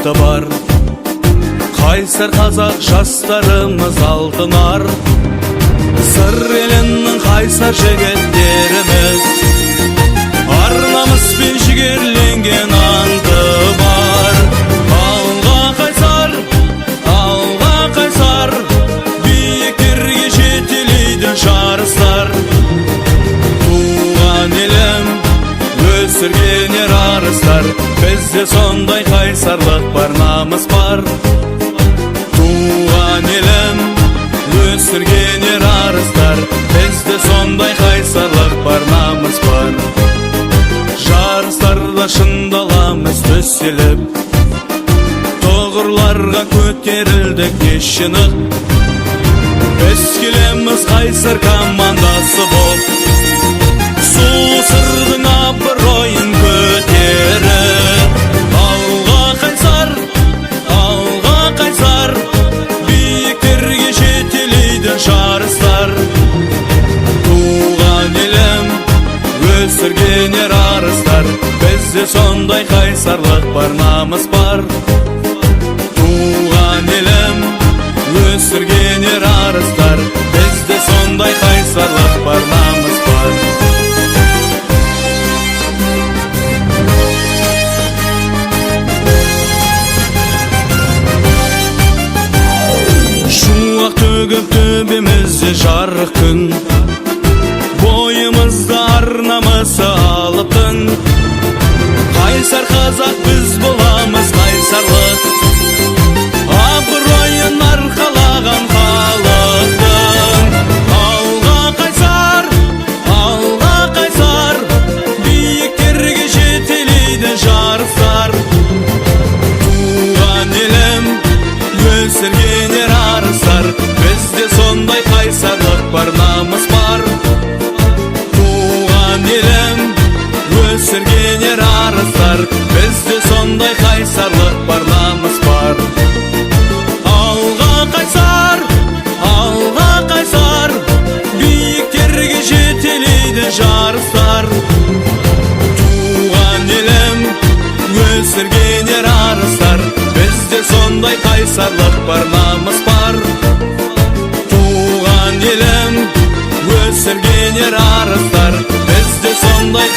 бақыты бар. Қайсар қазақ жастарымыз алтынар, сыр елінің қайсар жігіттеріміз. Ар-намыс пен жігерленген анты бар. Алға қайсар, биіктерге жетелейді жарыстар. Туған елім, өсірген ер арыстар, бізде сондай қайсарлық бар, намыс бар. Туған елім, өсірген ер арыстар, бізде сондай қайсарлық бар, намыс бар. Жарыстарда шыңдаламыз төселіп, тоғырларға көтерілдік ешінік. Біз келеміз қайсар командасы боп, сұлу сырдың абыройын көтеріп. Алға қайсар, биіктерге жетелейді жарыстар. Туған елім, өсірген ер арыстар, бізде сондай қайсарлық бар, намыс бар. Туған елім, өсірген ер арыстар, бізде сондай қайсарлық бар, намыс бар. Шуақ төгіп төбемізде жарық күн, бойымызда ар-намысы алыптың. Қайсар қазақ біз боламыз қайсарлық, абыройын арқалаған халықтың. Алға қайсар, биіктерге жетелейді жарыстар. Туған елім, өсірген ер арыстар, бізде сондай қайсарлық бар, намыс бар. Туған елім, өсірген ер арыстар, бізде сондай қайсарлық бар, намыс бар. Алға қайсар, биіктерге жетелейді жарыстар. Туған елім, өсірген ер арыстар, бізде сондай қайсарлық бар, намыс бар. Туған елім, өсірген ер арыстар, бізде сондай